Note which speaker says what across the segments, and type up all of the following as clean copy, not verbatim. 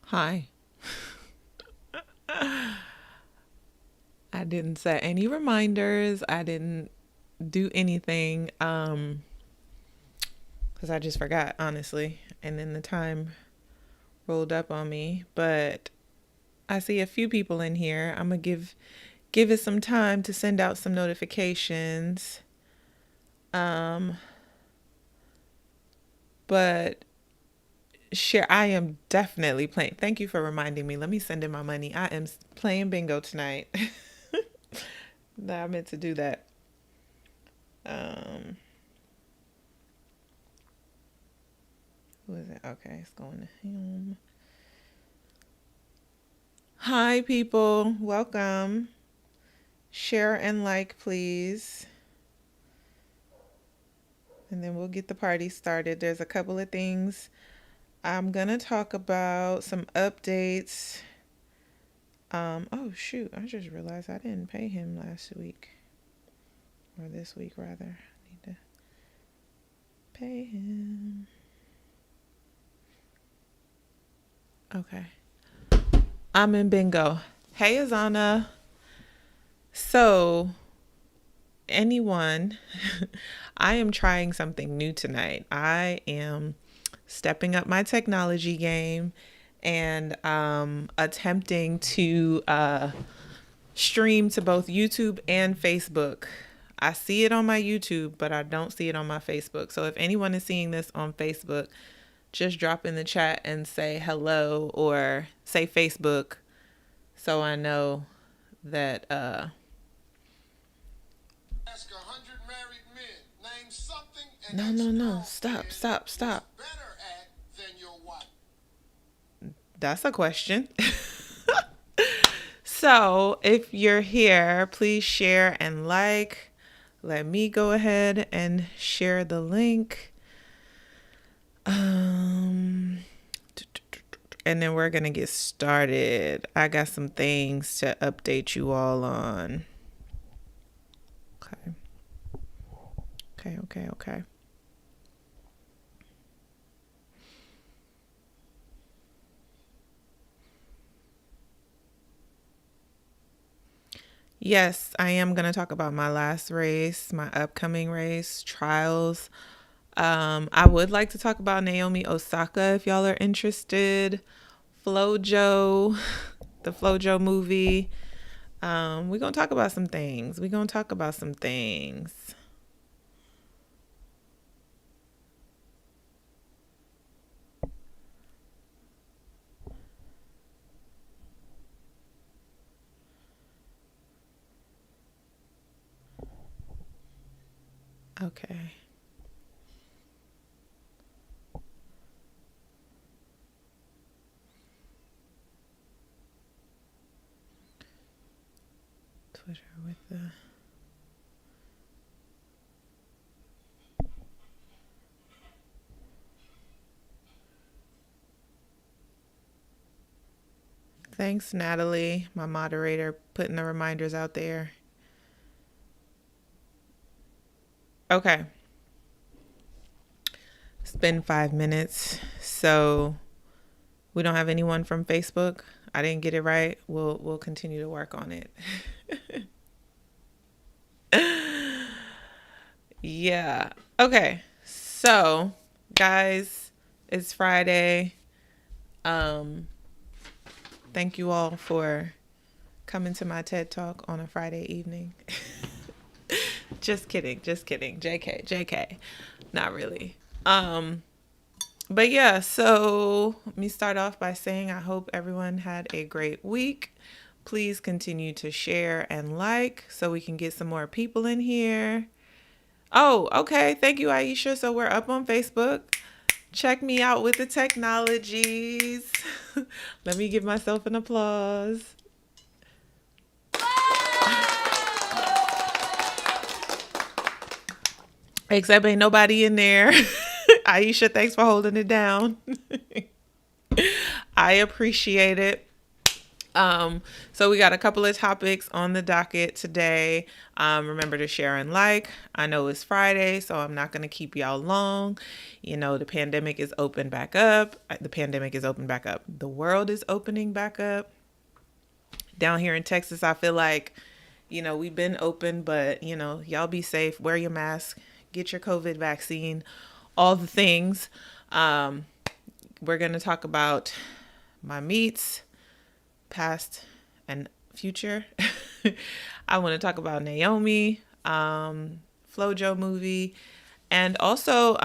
Speaker 1: Hi. I didn't set any reminders. I didn't do anything cuz I just forgot, honestly. And then the time rolled up on me, but I see a few people in here. I'm going to give it some time to send out some notifications. Um but share I am definitely playing. Thank you for reminding me. Let me send in my money. I am playing bingo tonight. I meant to do that. Um Who is it? Okay, it's going to him. Hi, people. Welcome. Share and like, please. And then we'll get the party started. There's a couple of things I'm going to talk about, some updates. Oh, shoot. I just realized I didn't pay him last week. Or this week, rather. I need to pay him. Okay. I'm in bingo. Hey, Azana. So, anyone, I am trying something new tonight. I am stepping up my technology game and attempting to stream to both YouTube and Facebook. I see it on my YouTube, but I don't see it on my Facebook. So if anyone is seeing this on Facebook, just drop in the chat and say hello or say Facebook so I know that
Speaker 2: Ask 100 married men, name something
Speaker 1: no. Stop.
Speaker 2: better at than your wife.
Speaker 1: That's a question. So if you're here, please share and like. Let me go ahead and share the link. And then we're going to get started. I got some things to update you all on. Okay. Yes, I am going to talk about my last race, my upcoming race, trials. I would like to talk about Naomi Osaka if y'all are interested. FloJo, the FloJo movie. We're going to talk about some things. Okay. Twitter with the... Thanks, Natalie, my moderator, putting the reminders out there. Okay. It's been 5 minutes, so we don't have anyone from Facebook. I didn't get it right. We'll continue to work on it. Yeah. Okay. So, guys, it's Friday. Um, Thank you all for coming to my TED Talk on a Friday evening. Just kidding. JK. Not really. But yeah, so let me start off by saying I hope everyone had a great week. Please continue to share and like so we can get some more people in here. Oh, okay. Thank you, Aisha. So we're up on Facebook. Check me out with the technologies. Let me give myself an applause. Except ain't nobody in there. Aisha, thanks for holding it down. I appreciate it. So we got a couple of topics on the docket today. Remember to share and like. I know it's Friday, so I'm not going to keep y'all long. You know, the pandemic is open back up. The pandemic is open back up. The world is opening back up. Down here in Texas, I feel like, you know, we've been open, but, you know, y'all be safe. Wear your mask. Get your COVID vaccine. All the things. We're going to talk about my meets, past and future. I want to talk about Naomi, FloJo movie, and also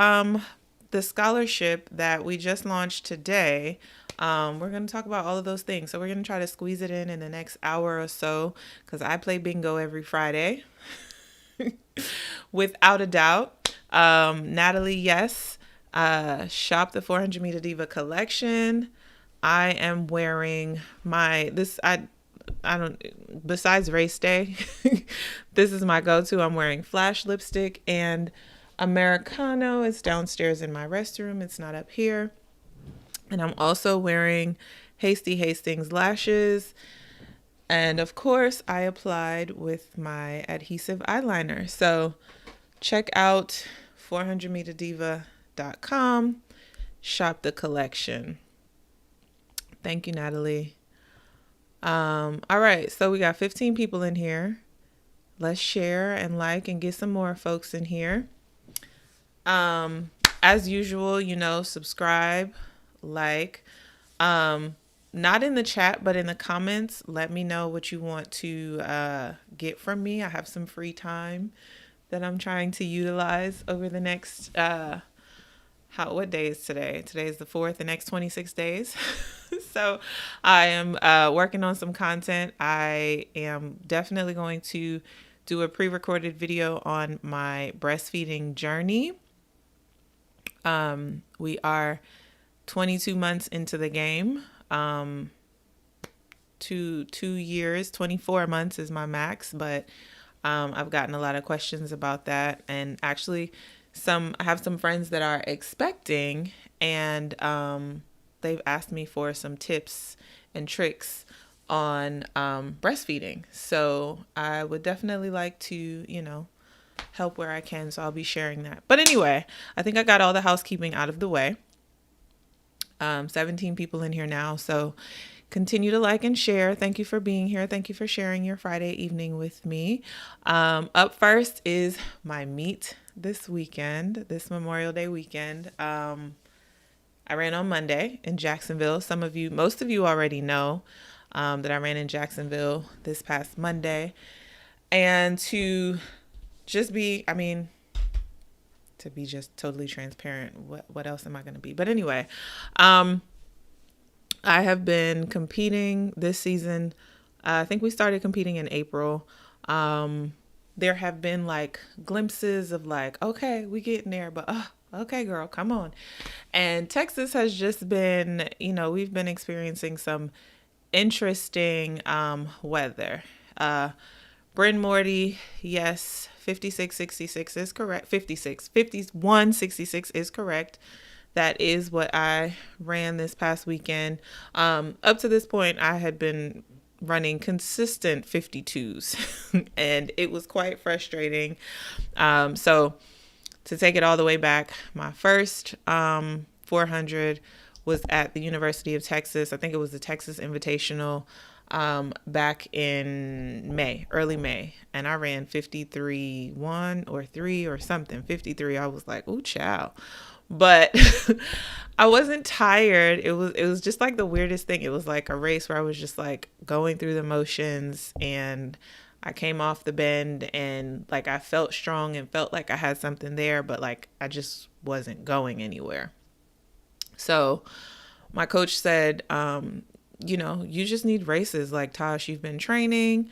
Speaker 1: the scholarship that we just launched today. We're going to talk about all of those things. So we're going to try to squeeze it in the next hour or so, because I play bingo every Friday. Without a doubt. Natalie, yes. Shop the 400 Meter Diva collection. I am wearing I don't, besides race day, this is my go-to. I'm wearing Flash lipstick and Americano. It's downstairs in my restroom. It's not up here. And I'm also wearing Hastings lashes. And of course, I applied with my adhesive eyeliner. So check out 400meterdiva.com. Shop the collection. Thank you, Natalie. All right, so we got 15 people in here. Let's share and like and get some more folks in here. As usual, you know, subscribe, like, not in the chat, but in the comments, let me know what you want to get from me. I have some free time that I'm trying to utilize over the next, what day is today? Today is the 4th, the next 26 days. So I am working on some content. I am definitely going to do a pre-recorded video on my breastfeeding journey. We are 22 months into the game. 2 years, 24 months is my max, but I've gotten a lot of questions about that. And actually I have some friends that are expecting, and they've asked me for some tips and tricks on breastfeeding. So I would definitely like to, you know, help where I can. So I'll be sharing that. But anyway, I think I got all the housekeeping out of the way. 17 people in here now. So continue to like and share. Thank you for being here. Thank you for sharing your Friday evening with me. Up first is my meet this weekend, this Memorial Day weekend. I ran on Monday in Jacksonville. Most of you already know that I ran in Jacksonville this past Monday. And to be just totally transparent, what else am I going to be? But anyway, I have been competing this season. I think we started competing in April. There have been like glimpses of like, okay, we getting there, but okay, girl, come on. And Texas has just been, you know, we've been experiencing some interesting weather. Bryn Morty, yes, 5666 is correct. 5166 is correct. That is what I ran this past weekend. Up to this point, I had been running consistent 52s, and it was quite frustrating. So to take it all the way back, my first 400 was at the University of Texas. I think it was the Texas Invitational back in early May. And I ran 53-1 or 3 or something, 53. I was like, ooh, child. But I wasn't tired. It was just like the weirdest thing. It was like a race where I was just like going through the motions, and I came off the bend and like I felt strong and felt like I had something there, but like I just wasn't going anywhere. So my coach said, you know, you just need races. Like, Tasha, you've been training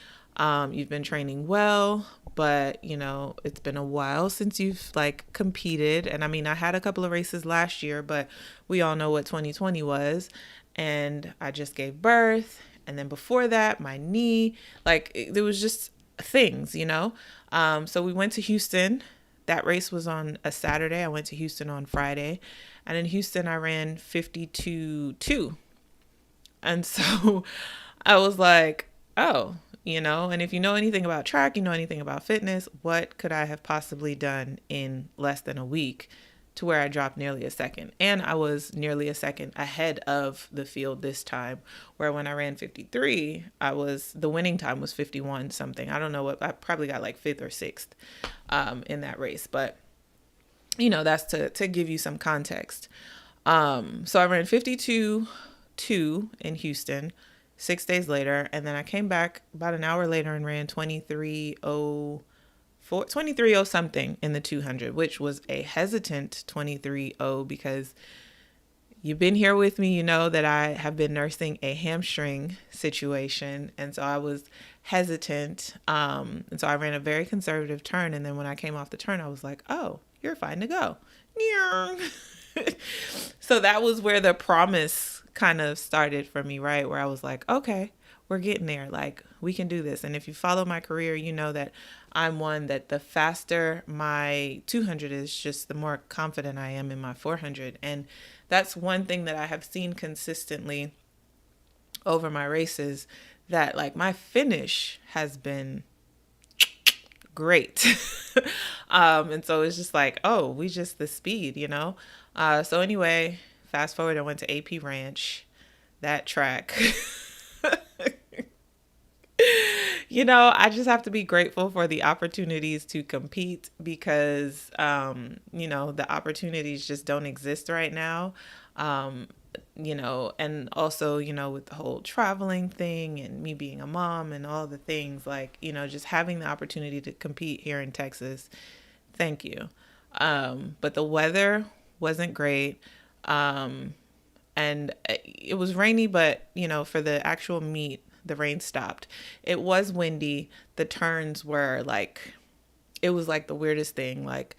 Speaker 1: well, but you know, it's been a while since you've like competed. And I mean, I had a couple of races last year, but we all know what 2020 was, and I just gave birth. And then before that, my knee, there was just things, you know? So we went to Houston. That race was on a Saturday. I went to Houston on Friday, and in Houston I ran 52-2. And so I was like, oh, and if you know anything about track, you know anything about fitness, what could I have possibly done in less than a week to where I dropped nearly a second? And I was nearly a second ahead of the field this time, where when I ran 53, the winning time was 51 something. I don't know what, I probably got like fifth or sixth in that race, but that's to give you some context. So I ran 52.2 in Houston 6 days later, and then I came back about an hour later and ran 23:04 something in the 200, which was a hesitant 23:0 because you've been here with me, you know that I have been nursing a hamstring situation, and so I was hesitant. And so I ran a very conservative turn, and then when I came off the turn, I was like, oh, you're fine to go. So that was where the promise kind of started for me, right? Where I was like, okay, we're getting there. Like, we can do this. And if you follow my career, you know that I'm one that the faster my 200 is, just the more confident I am in my 400. And that's one thing that I have seen consistently over my races, that like my finish has been great. And so it's just like, oh, we just the speed, so anyway, fast forward, I went to AP Ranch, that track. I just have to be grateful for the opportunities to compete because the opportunities just don't exist right now. And also, with the whole traveling thing and me being a mom and all the things, like, just having the opportunity to compete here in Texas. Thank you. But the weather wasn't great. And it was rainy, but, for the actual meet, the rain stopped. It was windy. The turns were like, it was like the weirdest thing. Like,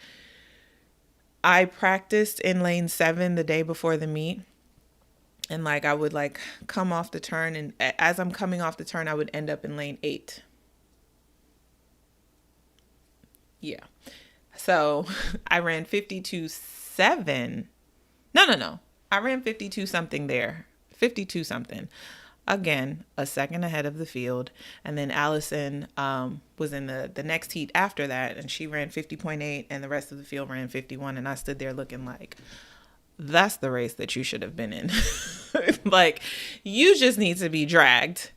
Speaker 1: I practiced in lane 7 the day before the meet. And like, I would like come off the turn, and as I'm coming off the turn, I would end up in lane 8. Yeah. So I ran 52.7. No. I ran 52 something there. 52 something. Again, a second ahead of the field. And then Allison was in the next heat after that, and she ran 50.8, and the rest of the field ran 51. And I stood there looking like, that's the race that you should have been in. Like, you just need to be dragged.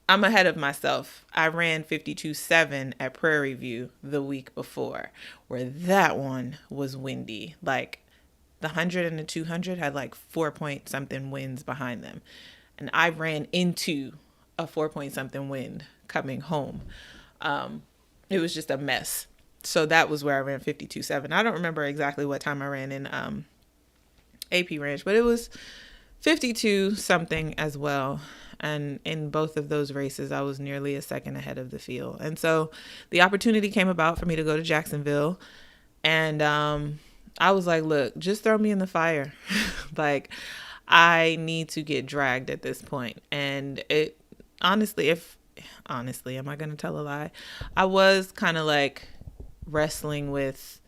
Speaker 1: I'm ahead of myself. I ran 52.7 at Prairie View the week before, where that one was windy. Like, the 100 and the 200 had like 4 something winds behind them. And I ran into a 4 something wind coming home. It was just a mess. So that was where I ran 52.7. I don't remember exactly what time I ran in AP Ranch, but it was 52 something as well. And in both of those races, I was nearly a second ahead of the field. And so the opportunity came about for me to go to Jacksonville. And I was like, look, just throw me in the fire. Like, I need to get dragged at this point. And it honestly, am I going to tell a lie? I was kind of like wrestling with,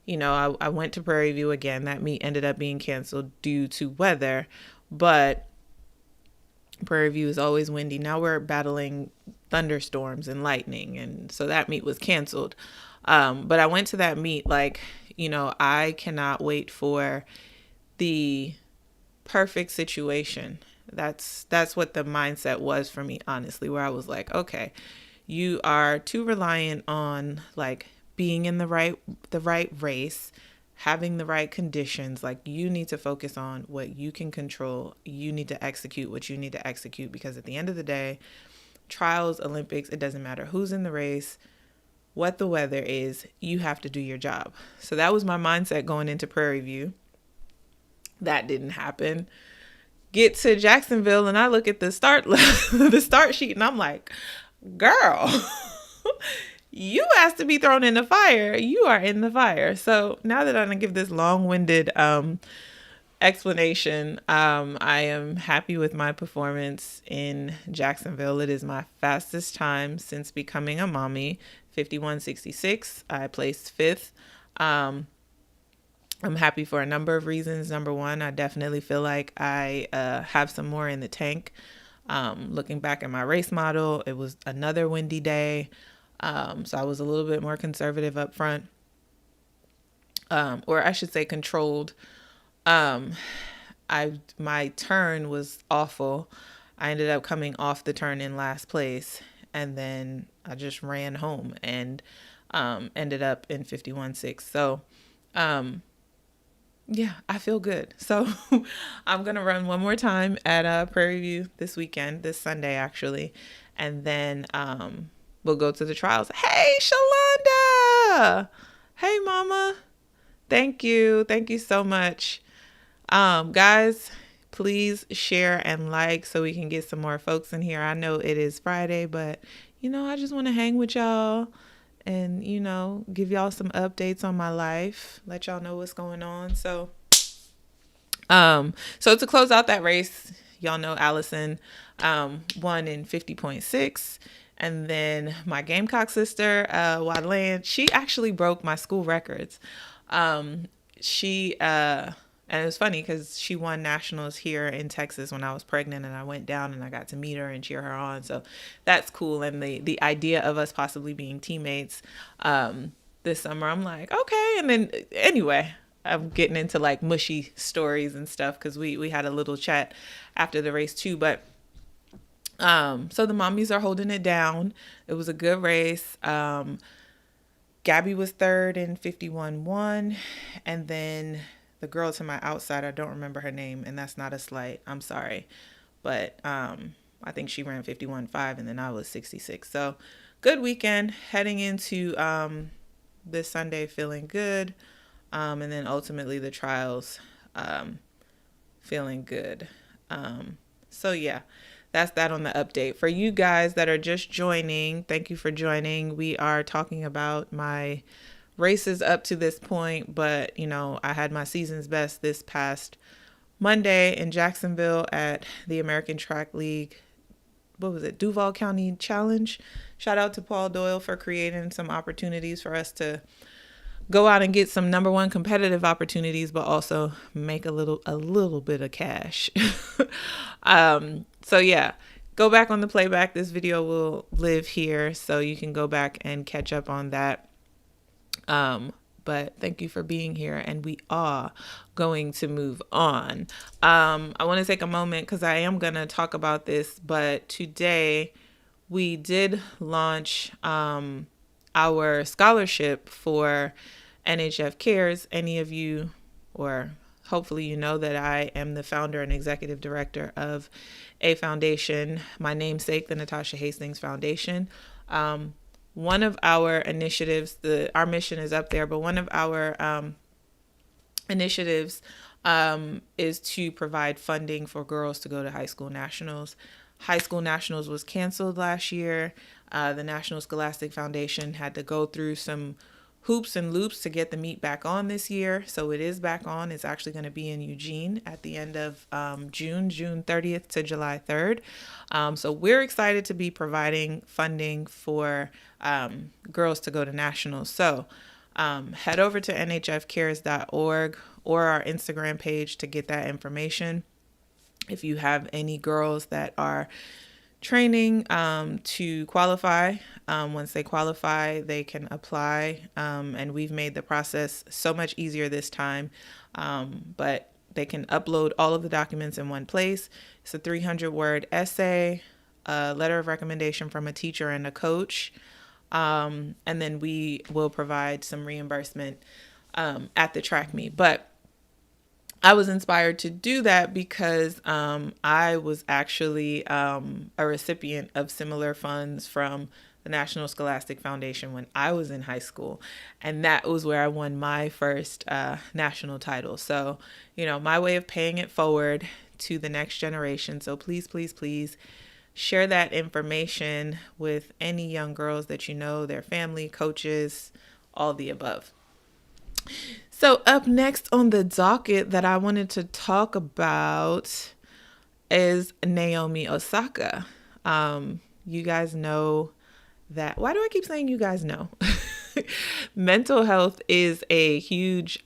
Speaker 1: I went to Prairie View again. That meet ended up being canceled due to weather, but Prairie View is always windy. Now we're battling thunderstorms and lightning, and so that meet was canceled. But I went to that meet like, I cannot wait for the perfect situation. That's what the mindset was for me, honestly, where I was like, okay, you are too reliant on like being in the right race, having the right conditions. Like, you need to focus on what you can control. You need to execute what you need to execute, because at the end of the day, trials, Olympics, it doesn't matter who's in the race, what the weather is, you have to do your job. So that was my mindset going into Prairie View. That didn't happen. Get to Jacksonville and I look at the start sheet and I'm like, girl, you asked to be thrown in the fire. You are in the fire. So now that I'm going to give this long-winded explanation, I am happy with my performance in Jacksonville. It is my fastest time since becoming a mommy, 51.66. I placed 5th. I'm happy for a number of reasons. Number one, I definitely feel like I have some more in the tank. Looking back at my race model, it was another windy day. So I was a little bit more conservative up front, or I should say controlled. My turn was awful. I ended up coming off the turn in last place, and then I just ran home and ended up in 51.6. So yeah, I feel good. So I'm going to run one more time at Prairie View this weekend, this Sunday actually. And then we'll go to the trials. Hey, Shalonda. Hey, Mama. Thank you. Thank you so much. Guys, please share and like so we can get some more folks in here. I know it is Friday, but I just want to hang with y'all and, give y'all some updates on my life, let y'all know what's going on. So to close out that race, y'all know Allison won in 50.6. And then my Gamecock sister, Wadland, she actually broke my school records. And it was funny because she won nationals here in Texas when I was pregnant, and I went down and I got to meet her and cheer her on. So that's cool. And the idea of us possibly being teammates this summer, I'm like, okay. And then anyway, I'm getting into like mushy stories and stuff because we had a little chat after the race too. But so the mommies are holding it down. It was a good race. Gabby was third in 51.1, and then the girl to my outside, I don't remember her name, and that's not a slight. I'm sorry. But I think she ran 51.5, and then I was 66. So good weekend. Heading into this Sunday feeling good. And then ultimately the trials feeling good. So yeah, that's that on the update. For you guys that are just joining, thank you for joining. We are talking about my races up to this point, but I had my season's best this past Monday in Jacksonville at the American Track League. What was it? Duval County Challenge. Shout out to Paul Doyle for creating some opportunities for us to go out and get some number one competitive opportunities, but also make a little bit of cash. So yeah, go back on the playback. This video will live here, so you can go back and catch up on that. But thank you for being here, and we are going to move on. I want to take a moment because I am going to talk about this, but today we did launch our scholarship for NHF Cares. Any of you, or hopefully you know that I am the founder and executive director of a foundation, my namesake, the Natasha Hastings Foundation. One of our initiatives, our mission is up there, but one of our initiatives is to provide funding for girls to go to high school nationals. High school nationals was canceled last year. The National Scholastic Foundation had to go through some hoops and loops to get the meet back on this year. So it is back on. It's actually going to be in Eugene at the end of June 30th to July 3rd. So we're excited to be providing funding for girls to go to nationals. So head over to nhfcares.org or our Instagram page to get that information. If you have any girls that are training to qualify, once they qualify, they can apply, and we've made the process so much easier this time, but they can upload all of the documents in one place. It's a 300-word essay, a letter of recommendation from a teacher and a coach, and then we will provide some reimbursement at the track meet. But I was inspired to do that because I was actually a recipient of similar funds from the National Scholastic Foundation when I was in high school. And that was where I won my first national title. So, my way of paying it forward to the next generation. So please, please, please share that information with any young girls that you know, their family, coaches, all the above. So up next on the docket that I wanted to talk about is Naomi Osaka. You guys know that. Why do I keep saying you guys know? Mental health is a huge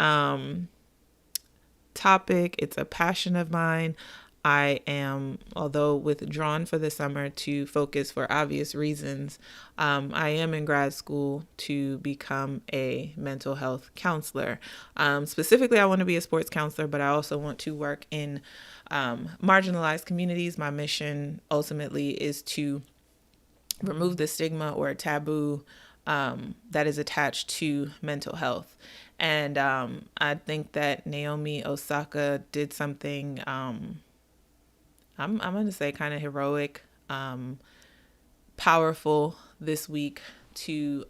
Speaker 1: topic. It's a passion of mine. I am, although withdrawn for the summer to focus for obvious reasons, I am in grad school to become a mental health counselor. Specifically, I want to be a sports counselor, but I also want to work in marginalized communities. My mission ultimately is to remove the stigma or taboo that is attached to mental health. And I think that Naomi Osaka did something, I'm going to say kind of heroic, powerful this week to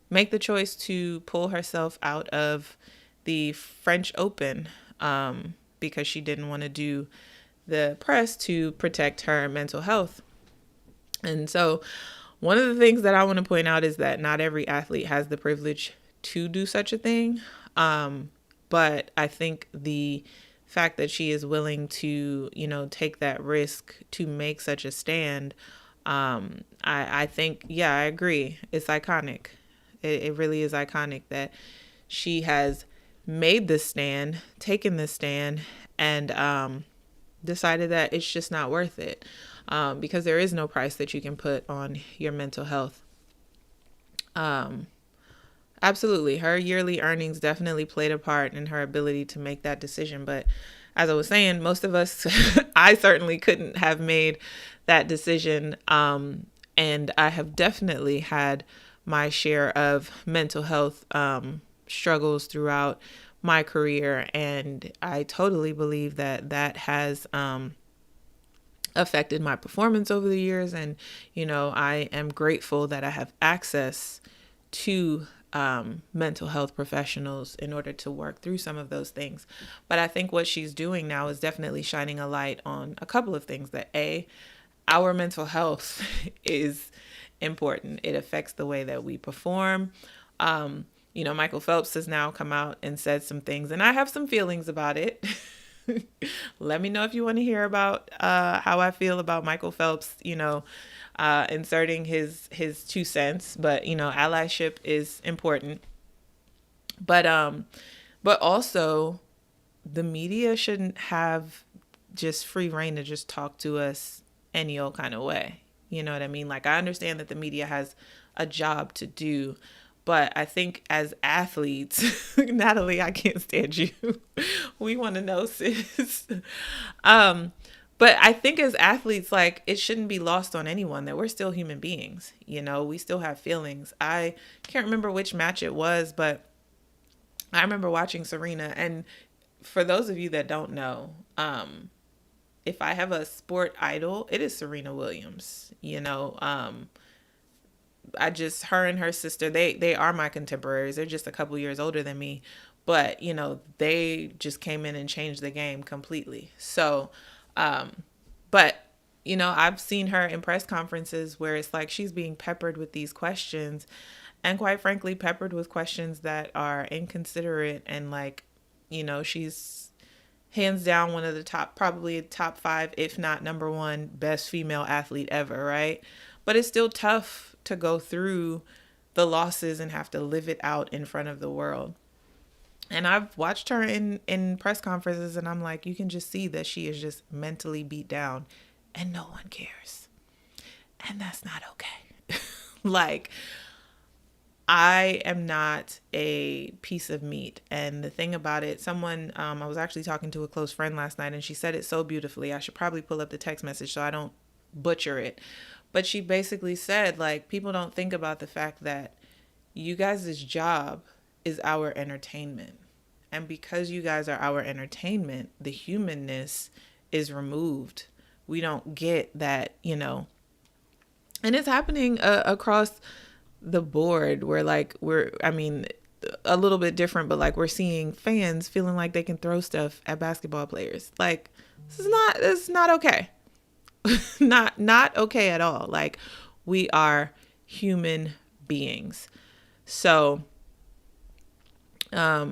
Speaker 1: make the choice to pull herself out of the French Open because she didn't want to do the press to protect her mental health. And so one of the things that I want to point out is that not every athlete has the privilege to do such a thing. But I think the fact that she is willing to, take that risk to make such a stand, I think, yeah, I agree. It's iconic. It really is iconic that she has made this stand, taken this stand, and decided that it's just not worth it. Because there is no price that you can put on your mental health. Absolutely. Her yearly earnings definitely played a part in her ability to make that decision. But as I was saying, most of us, I certainly couldn't have made that decision. And I have definitely had my share of mental health struggles throughout my career. And I totally believe that that has affected my performance over the years. And, I am grateful that I have access to mental health professionals in order to work through some of those things. But I think what she's doing now is definitely shining a light on a couple of things. That our mental health is important. It affects the way that we perform. Michael Phelps has now come out and said some things, and I have some feelings about it. Let me know if you want to hear about how I feel about Michael Phelps, inserting his 2 cents. But, allyship is important. But also the media shouldn't have just free reign to just talk to us any old kind of way. You know what I mean? Like, I understand that the media has a job to do, but I think as athletes, Natalie, I can't stand you. We want to know, sis. But I think as athletes, like, it shouldn't be lost on anyone that we're still human beings. We still have feelings. I can't remember which match it was, but I remember watching Serena. And for those of you that don't know, if I have a sport idol, it is Serena Williams. Her and her sister, they are my contemporaries. They're just a couple years older than me, but they just came in and changed the game completely. So, but I've seen her in press conferences where it's like she's being peppered with these questions, and quite frankly, peppered with questions that are inconsiderate, and she's hands down one of the probably top 5, if not number 1 best female athlete ever, right? But it's still tough to go through the losses and have to live it out in front of the world. And I've watched her in press conferences, and I'm like, you can just see that she is just mentally beat down, and no one cares. And that's not okay. Like, I am not a piece of meat. And the thing about it, I was actually talking to a close friend last night, and she said it so beautifully. I should probably pull up the text message so I don't butcher it. But she basically said, like, people don't think about the fact that you guys' job is our entertainment. And because you guys are our entertainment, the humanness is removed. We don't get that, And it's happening across the board where, like, a little bit different, but like, we're seeing fans feeling like they can throw stuff at basketball players. Like, this is not okay. not okay at all. Like, we are human beings. So, let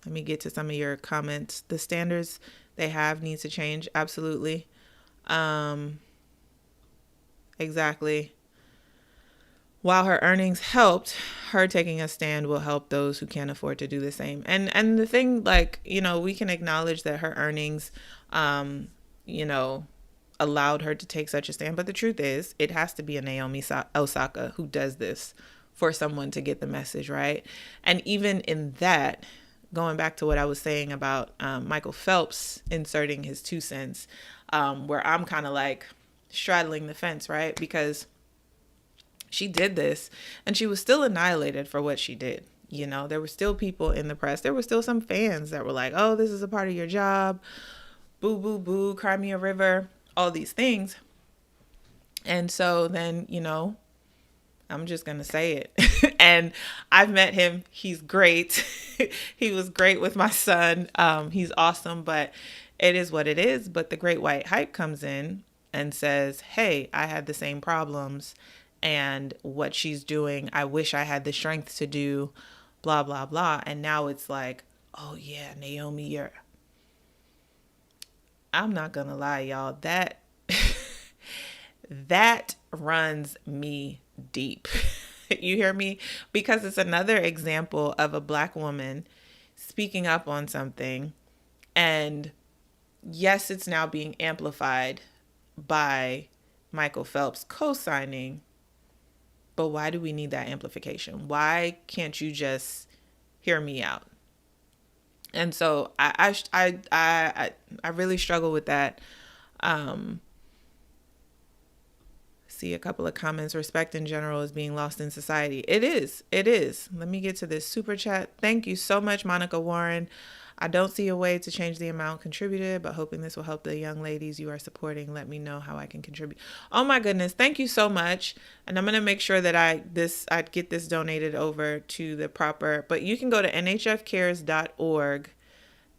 Speaker 1: me get to some of your comments. The standards they have needs to change. Absolutely. Exactly. while her earnings helped, her taking a stand will help those who can't afford to do the same. And the thing, like, we can acknowledge that her earnings, you know, allowed her to take such a stand. But the truth is, it has to be a Naomi Osaka who does this for someone to get the message, right? And even in that, going back to what I was saying about Michael Phelps inserting his 2 cents, where I'm kind of like straddling the fence, right? Because she did this and she was still annihilated for what she did. There were still people in the press. There were still some fans that were like, oh, this is a part of your job. Boo, boo, boo, cry me a river, all these things. And so then, I'm just going to say it. And I've met him. He's great. He was great with my son. He's awesome, but it is what it is. But the great white hype comes in and says, hey, I had the same problems. And what she's doing, I wish I had the strength to do, blah, blah, blah. And now it's like, oh, yeah, Naomi, I'm not going to lie, y'all. That runs me deep. You hear me? Because it's another example of a Black woman speaking up on something. And yes, it's now being amplified by Michael Phelps co-signing. But why do we need that amplification? Why can't you just hear me out? And so I really struggle with that. See a couple of comments. Respect in general is being lost in society. It is. Let me get to this super chat. Thank you so much, Monica Warren. I don't see a way to change the amount contributed, but hoping this will help the young ladies you are supporting. Let me know how I can contribute. Oh my goodness. Thank you so much. And I'm going to make sure that I get this donated over to the proper, but you can go to nhfcares.org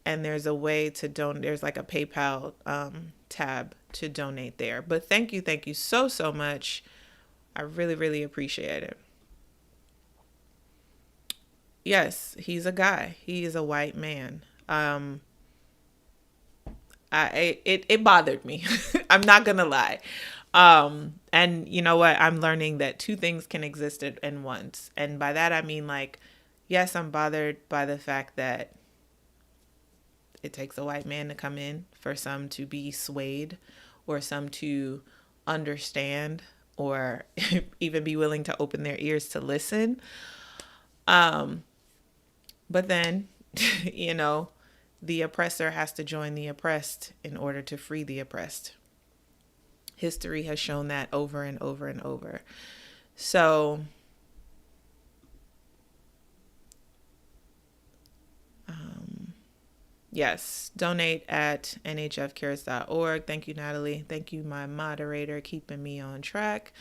Speaker 1: and there's a way to donate. There's like a PayPal tab to donate there. But thank you so much. I really, really appreciate it. Yes, he's a guy. He is a white man. It bothered me. I'm not gonna lie. And you know what? I'm learning that two things can exist in once. And by that I mean, like, yes, I'm bothered by the fact that it takes a white man to come in for some to be swayed or some to understand or even be willing to open their ears to listen. But then, the oppressor has to join the oppressed in order to free the oppressed. History has shown that over and over and over. So, yes, donate at nhfcares.org. Thank you, Natalie. Thank you, my moderator, keeping me on track.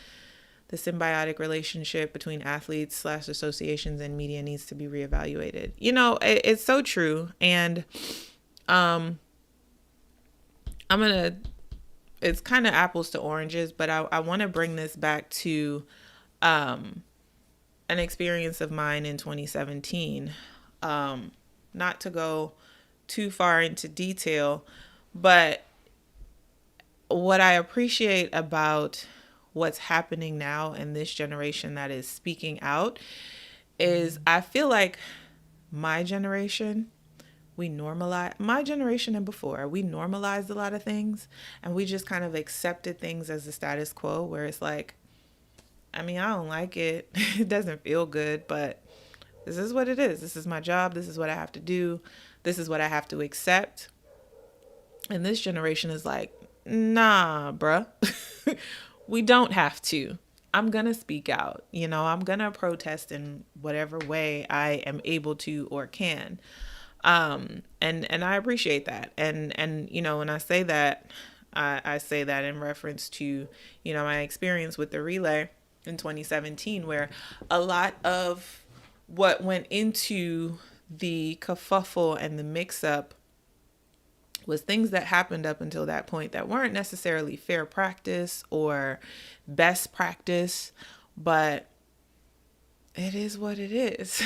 Speaker 1: The symbiotic relationship between athletes / associations and media needs to be reevaluated. It's so true. And it's kind of apples to oranges, but I want to bring this back to an experience of mine in 2017. Not to go too far into detail, but what I appreciate about what's happening now in this generation that is speaking out is I feel like my generation and before, we normalized a lot of things and we just kind of accepted things as the status quo, where it's like, I don't like it. It doesn't feel good, but this is what it is. This is my job. This is what I have to do. This is what I have to accept. And this generation is like, nah, bruh. We don't have to. I'm going to speak out. I'm going to protest in whatever way I am able to or can. And I appreciate that. And when I say that, I say that in reference to, my experience with the relay in 2017, where a lot of what went into the kerfuffle and the mix-up was things that happened up until that point that weren't necessarily fair practice or best practice, but it is what it is,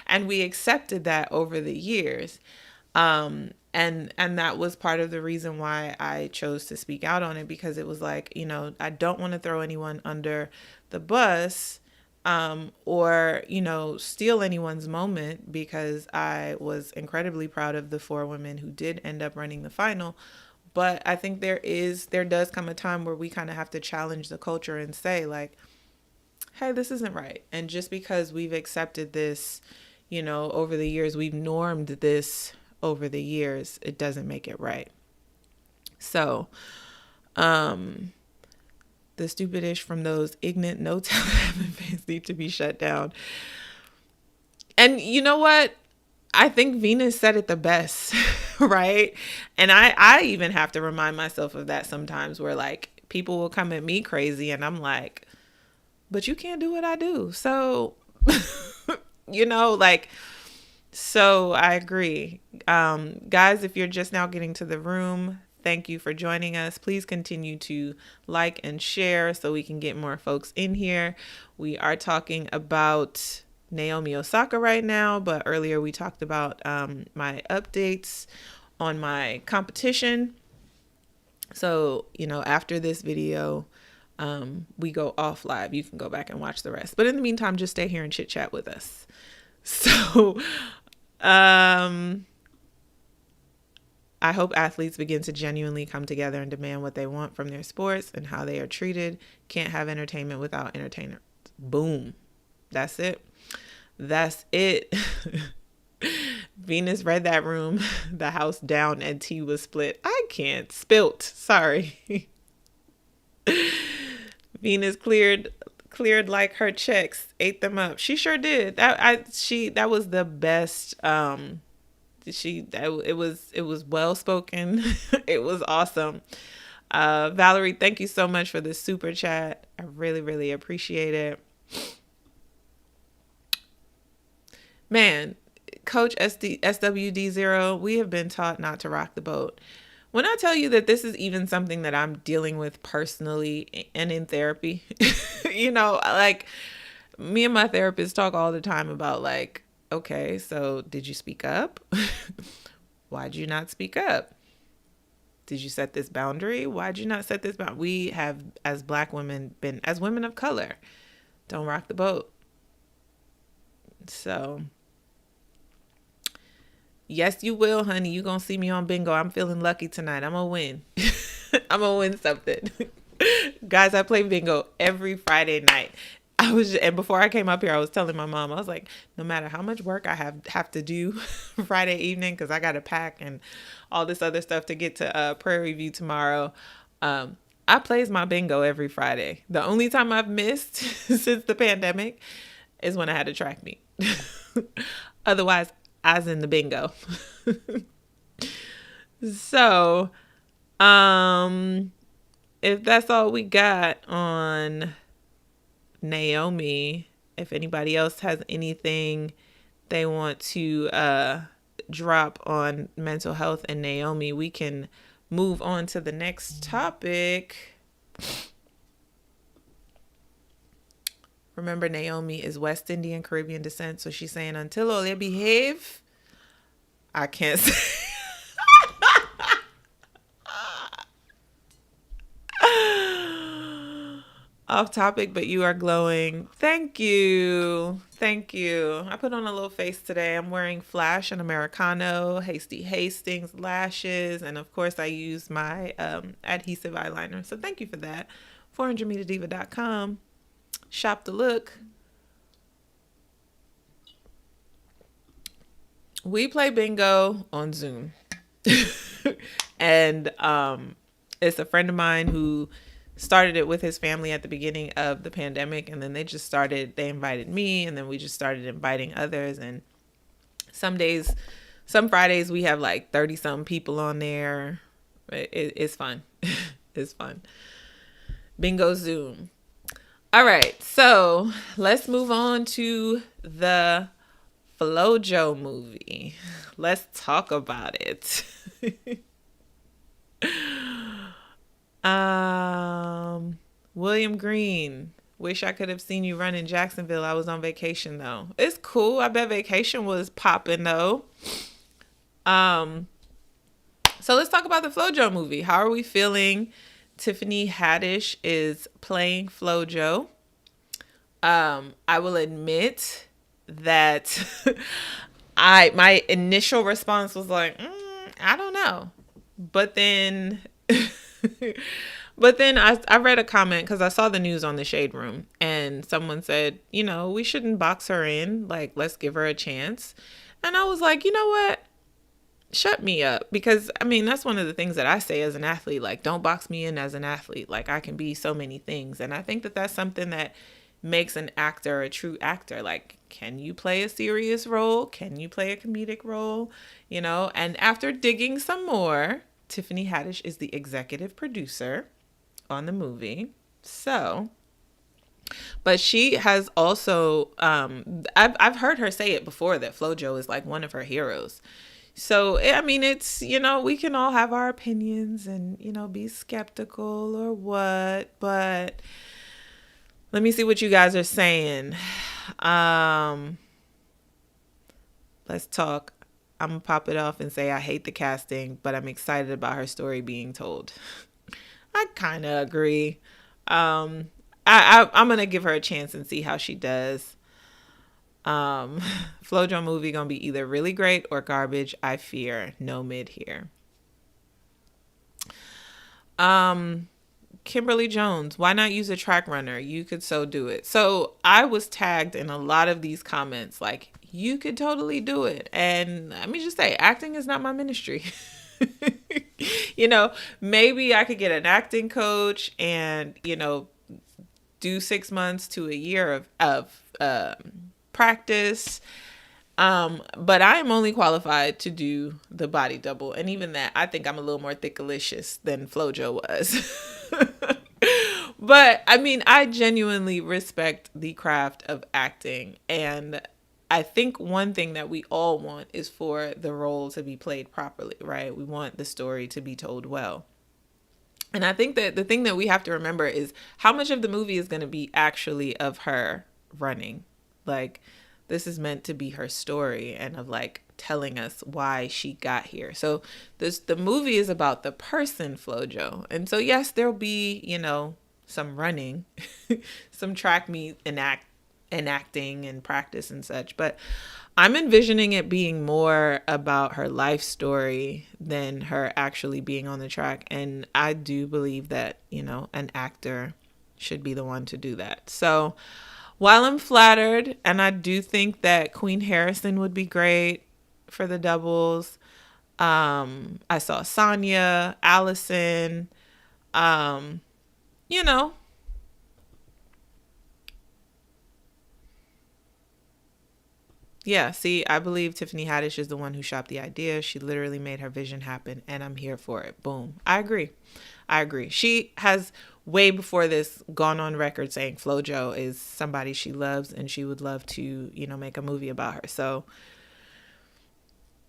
Speaker 1: and we accepted that over the years. And that was part of the reason why I chose to speak out on it, because it was like, you know, I don't want to throw anyone under the bus, or, you know, steal anyone's moment, because I was incredibly proud of the 4 women who did end up running the final. But I think there does come a time where we kind of have to challenge the culture and say, like, hey, this isn't right. And just because we've accepted this, you know, over the years, we've normed this over the years, it doesn't make it right. So, the stupid ish from those ignorant, no talent fans need to be shut down. And you know what? I think Venus said it the best, right? And I even have to remind myself of that sometimes, where like people will come at me crazy and I'm like, but you can't do what I do. So, you know, like, so I agree. Guys, if you're just now getting to the room, thank you for joining us. Please continue to like and share so we can get more folks in here. We are talking about Naomi Osaka right now, but earlier we talked about my updates on my competition. So, you know, after this video, we go off live. You can go back and watch the rest. But in the meantime, just stay here and chit chat with us. So, I hope athletes begin to genuinely come together and demand what they want from their sports and how they are treated. Can't have entertainment without entertainers. Boom. That's it. That's it. Venus read that room, the house down, and tea was split. I can't. Spilt. Sorry. Venus cleared like her checks, ate them up. She sure did. That was the best. It was well spoken. It was awesome. Valerie, thank you so much for the super chat. I really, really appreciate it. Man, Coach SWD0, we have been taught not to rock the boat. When I tell you that this is even something that I'm dealing with personally and in therapy, you know, like me and my therapist talk all the time about like, okay, so did you speak up? Why'd you not speak up? Did you set this boundary? Why'd you not set this boundary? We have, as Black women, been, as women of color, don't rock the boat. So, yes, you will, honey. You gonna see me on bingo. I'm feeling lucky tonight. I'm gonna win. I'm gonna win something. Guys, I play bingo every Friday night. And before I came up here, I was telling my mom, I was like, no matter how much work I have to do Friday evening, because I got to pack and all this other stuff to get to Prairie View tomorrow. I plays my bingo every Friday. The only time I've missed since the pandemic is when I had to track meet. Otherwise, I was in the bingo. So, if that's all we got on Naomi, if anybody else has anything they want to drop on mental health and Naomi, we can move on to the next topic. Remember, Naomi is West Indian Caribbean descent, so she's saying, until all they behave, I can't say. Off topic, but you are glowing. Thank you. Thank you. I put on a little face today. I'm wearing Flash and Americano, Hastings lashes, and of course I use my adhesive eyeliner. So thank you for that. 400metadiva.com. Shop the look. We play bingo on Zoom. And it's a friend of mine who started it with his family at the beginning of the pandemic, and then they invited me, and then we just started inviting others. And some Fridays we have like 30 some people on there. It's fun. It's fun. Bingo Zoom. All right, so let's move on to the FloJo movie. Let's talk about it. William Green, wish I could have seen you run in Jacksonville. I was on vacation though. It's cool. I bet vacation was popping though. Um, so let's talk about the FloJo movie. How are we feeling? Tiffany Haddish is playing FloJo. I will admit that my initial response was like, I don't know. But then I read a comment because I saw the news on the Shade Room, and someone said, we shouldn't box her in. Like, let's give her a chance. And I was like, you know what? Shut me up. Because, I mean, that's one of the things that I say as an athlete. Like, don't box me in as an athlete. Like, I can be so many things. And I think that that's something that makes an actor a true actor. Like, can you play a serious role? Can you play a comedic role? And after digging some more, Tiffany Haddish is the executive producer on the movie. So, but she has also, I've heard her say it before that FloJo is like one of her heroes. So, I mean, it's, we can all have our opinions and, be skeptical or what, but let me see what you guys are saying. Let's talk. I'm going to pop it off and say I hate the casting, but I'm excited about her story being told. I kind of agree. I'm going to give her a chance and see how she does. FloJo movie gonna be either really great or garbage. I fear no mid here. Kimberly Jones, why not use a track runner? You could so do it. So I was tagged in a lot of these comments like, you could totally do it. And let me just say, acting is not my ministry. Maybe I could get an acting coach and, do 6 months to a year of practice. But I am only qualified to do the body double. And even that, I think I'm a little more thickalicious than FloJo was. But I mean, I genuinely respect the craft of acting. And I think one thing that we all want is for the role to be played properly, right? We want the story to be told well. And I think that the thing that we have to remember is how much of the movie is going to be actually of her running. Like, this is meant to be her story and of like telling us why she got here. So the movie is about the person FloJo. And so yes, there'll be, some running, some track meet and acting and practice and such, but I'm envisioning it being more about her life story than her actually being on the track. And I do believe that, an actor should be the one to do that. So while I'm flattered, and I do think that Queen Harrison would be great for the doubles. I saw Sonia, Allison, Yeah, see, I believe Tiffany Haddish is the one who shopped the idea. She literally made her vision happen, and I'm here for it. Boom. I agree. She has, way before this, gone on record saying FloJo is somebody she loves, and she would love to, make a movie about her. So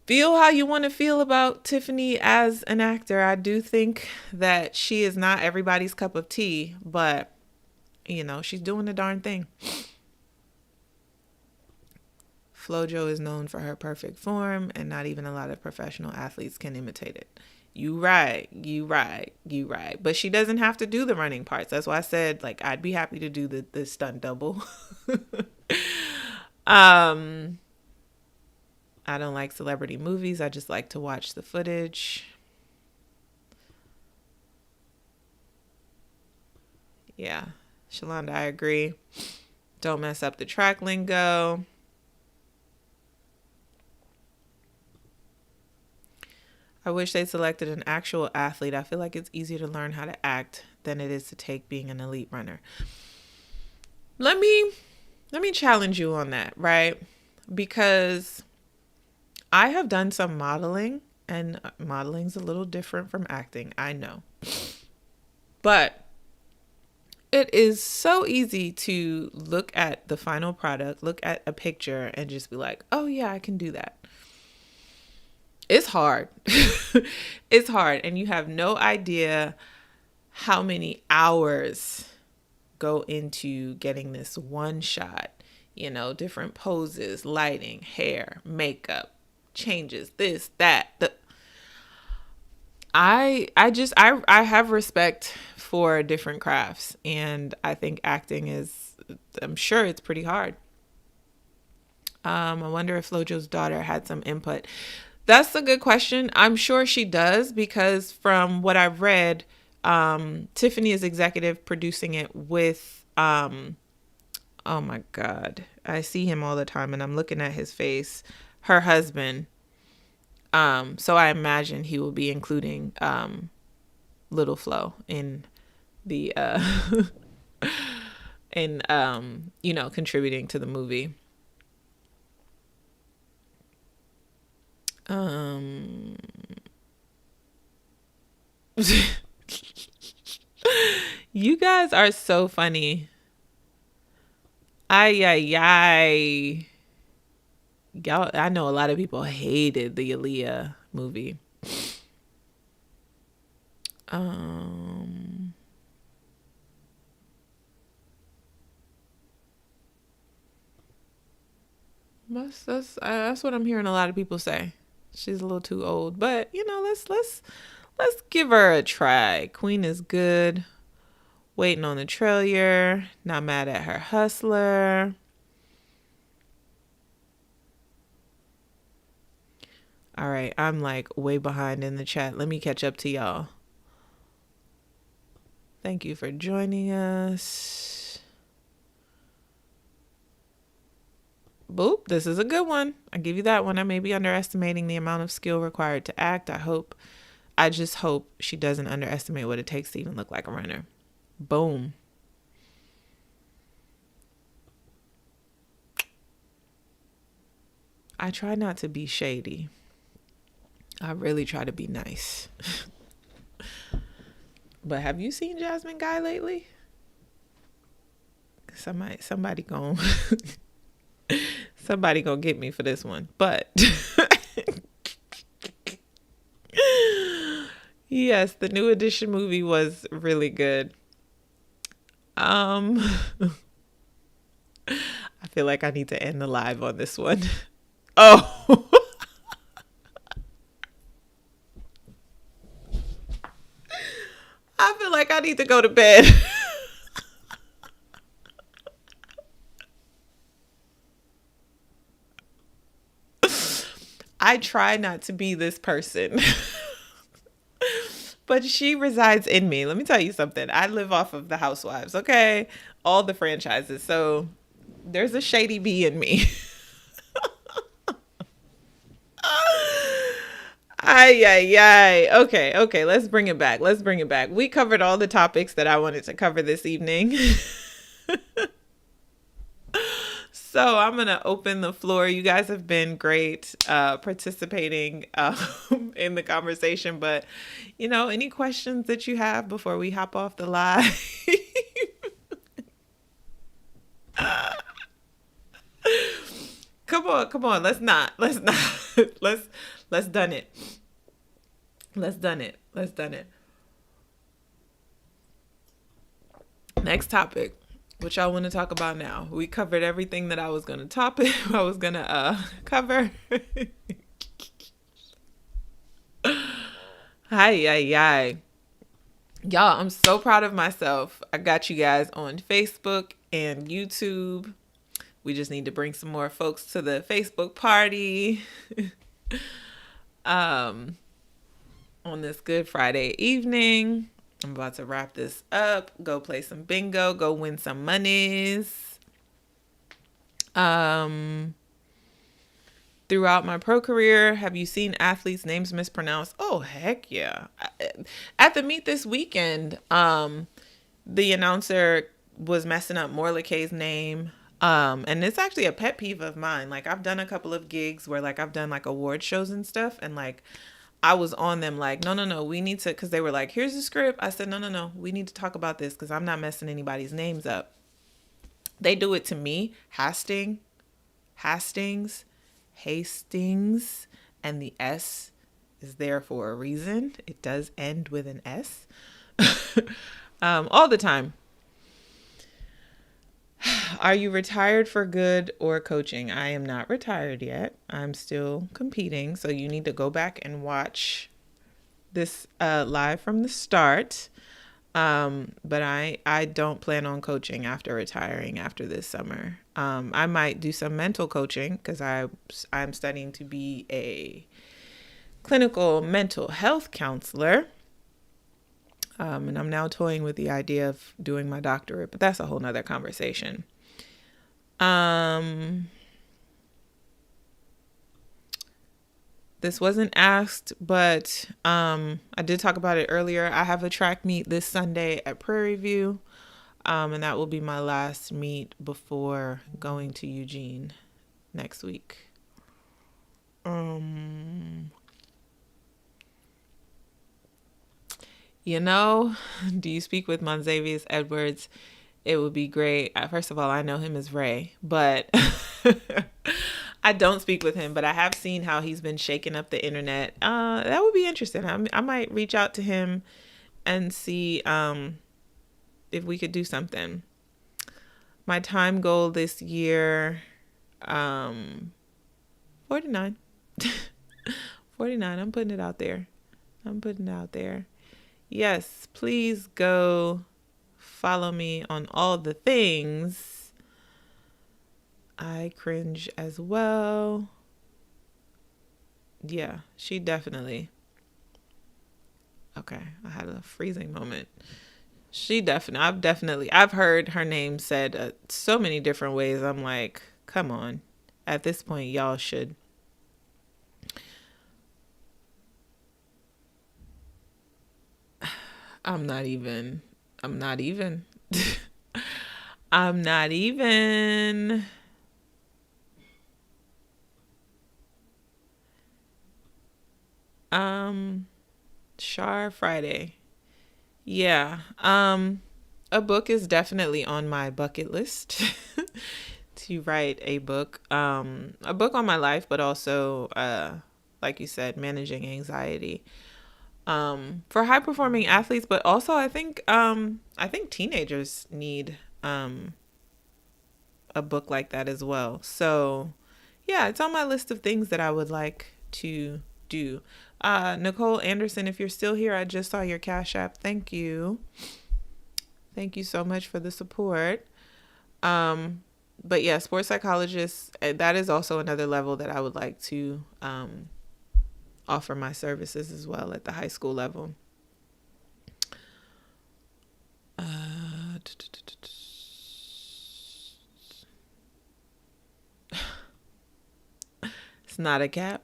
Speaker 1: feel how you want to feel about Tiffany as an actor. I do think that she is not everybody's cup of tea, but, she's doing the darn thing. FloJo is known for her perfect form, and not even a lot of professional athletes can imitate it. You right. But she doesn't have to do the running parts. That's why I said, like, I'd be happy to do the stunt double. I don't like celebrity movies. I just like to watch the footage. Yeah. Shalonda, I agree. Don't mess up the track lingo. I wish they selected an actual athlete. I feel like it's easier to learn how to act than it is to take being an elite runner. Let me challenge you on that, right? Because I have done some modeling, and modeling's a little different from acting, I know. But it is so easy to look at the final product, look at a picture, and just be like, oh yeah, I can do that. It's hard. It's hard. And you have no idea how many hours go into getting this one shot, different poses, lighting, hair, makeup, changes, this, that. I have respect for different crafts, and I think acting is, I'm sure it's pretty hard. I wonder if FloJo's daughter had some input. That's a good question. I'm sure she does, because from what I've read, Tiffany is executive producing it with, oh my God, I see him all the time and I'm looking at his face, her husband. So I imagine he will be including Little Flo in the in contributing to the movie. You guys are so funny. Ay ay ay. Y'all, I know a lot of people hated the Aaliyah movie. That's what I'm hearing a lot of people say. She's a little too old, but let's give her a try. Queen is good. Waiting on the trailer. Not mad at her hustler. All right, I'm like way behind in the chat. Let me catch up to y'all. Thank you for joining us. Boop, this is a good one. I give you that one. I may be underestimating the amount of skill required to act. I just hope she doesn't underestimate what it takes to even look like a runner. Boom. I try not to be shady. I really try to be nice. But have you seen Jasmine Guy lately? Somebody gonna get me for this one. But yes, the New Edition movie was really good. I feel like I need to end the live on this one. Oh. I feel like I need to go to bed. I try not to be this person. But she resides in me. Let me tell you something. I live off of the Housewives, okay? All the franchises. So there's a shady bee in me. Ay, ay, ay. Okay. Let's bring it back. We covered all the topics that I wanted to cover this evening. So I'm going to open the floor. You guys have been great participating in the conversation. But, any questions that you have before we hop off the live? Come on. Let's not. Let's done it. Let's done it. Next topic. What y'all want to talk about now? We covered everything that I was going to cover. Hi. Y'all, I'm so proud of myself. I got you guys on Facebook and YouTube. We just need to bring some more folks to the Facebook party. On this Good Friday evening. I'm about to wrap this up, go play some bingo, go win some monies. Throughout my pro career, have you seen athletes' names mispronounced? Oh, heck yeah. At the meet this weekend, the announcer was messing up Morlakay's name. And it's actually a pet peeve of mine. Like, I've done a couple of gigs where, like, I've done, like, award shows and stuff, and, like, I was on them like, no, we need to, because they were like, here's the script. I said, no, we need to talk about this because I'm not messing anybody's names up. They do it to me. Hastings, and the S is there for a reason. It does end with an S. All the time. Are you retired for good or coaching? I am not retired yet. I'm still competing. So you need to go back and watch this live from the start. But I don't plan on coaching after retiring after this summer. I might do some mental coaching because I'm studying to be a clinical mental health counselor. And I'm now toying with the idea of doing my doctorate, but that's a whole nother conversation. This wasn't asked, but I did talk about it earlier. I have a track meet this Sunday at Prairie View, and that will be my last meet before going to Eugene next week. You know, do you speak with Monzavius Edwards? It would be great. First of all, I know him as Ray, but I don't speak with him, but I have seen how he's been shaking up the internet. That would be interesting. I might reach out to him and see if we could do something. My time goal this year, 49. 49. I'm putting it out there. Yes, please go follow me on all the things. I cringe as well. Yeah, she definitely. Okay, I had a freezing moment. I've heard her name said so many different ways. I'm like, come on. At this point, y'all should. I'm not even. I'm not even. Char Friday. Yeah. A book is definitely on my bucket list to write a book. A book on my life, but also like you said, managing anxiety. For high performing athletes, but also I think teenagers need a book like that as well. So yeah, it's on my list of things that I would like to do. Nicole Anderson, if you're still here, I just saw your Cash App. Thank you. Thank you so much for the support. But yeah, sports psychologist, that is also another level that I would like to offer my services as well at the high school level. It's not a cap.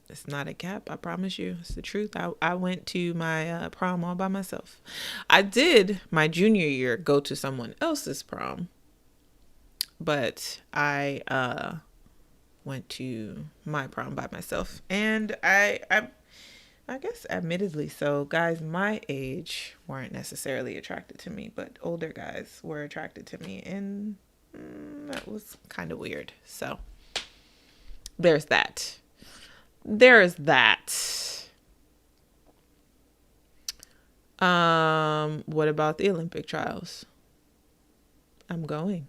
Speaker 1: It's not a cap. I promise you. It's the truth. I went to my prom all by myself. I did my junior year go to someone else's prom, but I went to my prom by myself. And I guess admittedly so, guys my age weren't necessarily attracted to me, but older guys were attracted to me, and that was kind of weird. So there's that. What about the Olympic trials? I'm going.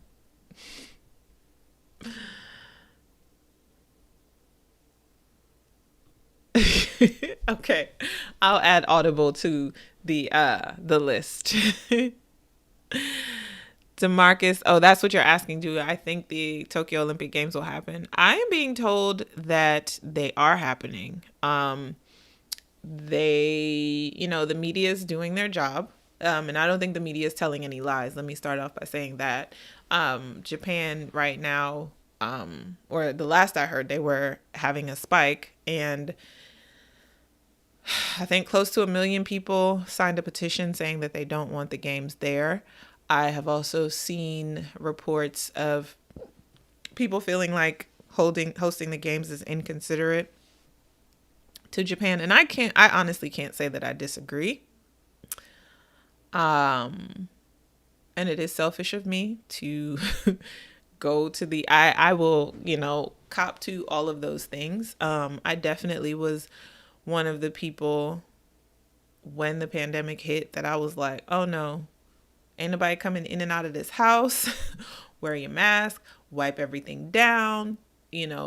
Speaker 1: Okay. I'll add Audible to the list. DeMarcus, oh, that's what you're asking. Do I think the Tokyo Olympic Games will happen? I am being told that they are happening. The media is doing their job. And I don't think the media is telling any lies. Let me start off by saying that. Japan right now, or the last I heard, they were having a spike, and I think close to 1 million people signed a petition saying that they don't want the games there. I have also seen reports of people feeling like hosting the games is inconsiderate to Japan, and I honestly can't say that I disagree. And it is selfish of me to go to I will, cop to all of those things. I definitely was one of the people when the pandemic hit that I was like, oh no, ain't nobody coming in and out of this house. wear your mask, wipe everything down.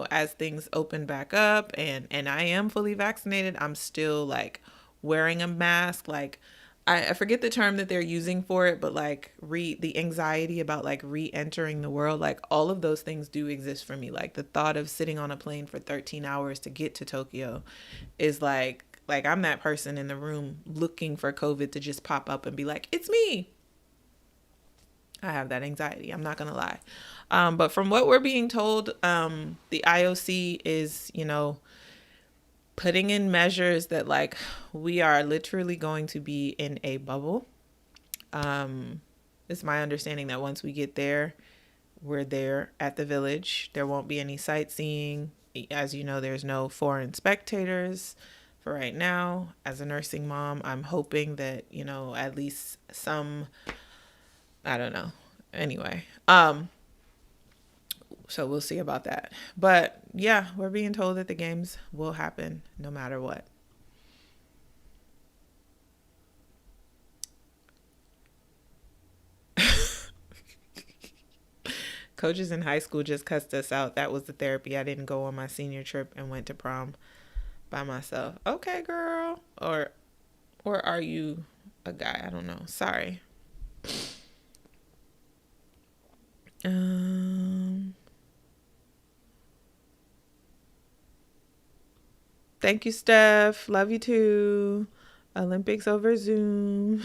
Speaker 1: As things open back up, and I am fully vaccinated, I'm still like wearing a mask. Like, I forget the term that they're using for it, but like the anxiety about like re-entering the world, like all of those things do exist for me. Like the thought of sitting on a plane for 13 hours to get to Tokyo is like I'm that person in the room looking for COVID to just pop up and be like, it's me. I have that anxiety. I'm not going to lie. But from what we're being told, the IOC is, putting in measures that like we are literally going to be in a bubble. It's my understanding that once we get there, we're there at the village. There won't be any sightseeing. As you know, there's no foreign spectators for right now. As a nursing mom, I'm hoping that, at least some, I don't know. Anyway, so we'll see about that. But yeah, we're being told that the games will happen no matter what. Coaches in high school just cussed us out. That was the therapy. I didn't go on my senior trip and went to prom by myself. Okay, girl. Or are you a guy? I don't know. Sorry. Thank you, Steph. Love you too. Olympics over Zoom.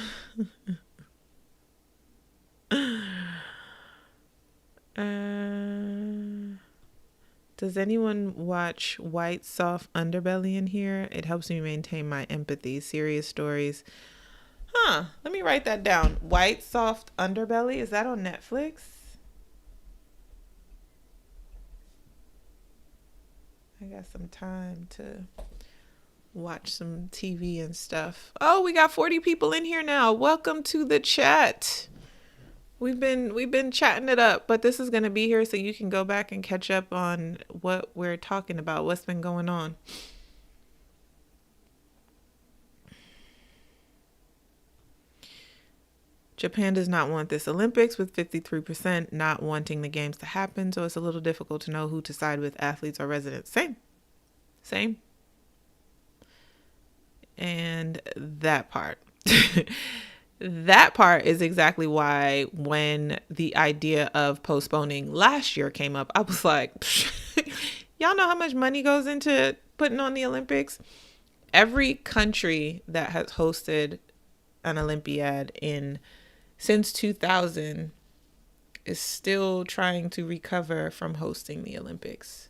Speaker 1: Does anyone watch White Soft Underbelly in here? It helps me maintain my empathy. Serious stories. Let me write that down. White Soft Underbelly. Is that on Netflix? I got some time to watch some TV and stuff. Oh, we got 40 people in here now. Welcome to the chat. We've been chatting it up, but this is going to be here so you can go back and catch up on what we're talking about, what's been going on. Japan does not want this Olympics, with 53% not wanting the games to happen, so it's a little difficult to know who to side with, athletes or residents. Same. And that part. That part is exactly why when the idea of postponing last year came up, I was like, y'all know how much money goes into putting on the Olympics? Every country that has hosted an Olympiad since 2000 is still trying to recover from hosting the Olympics,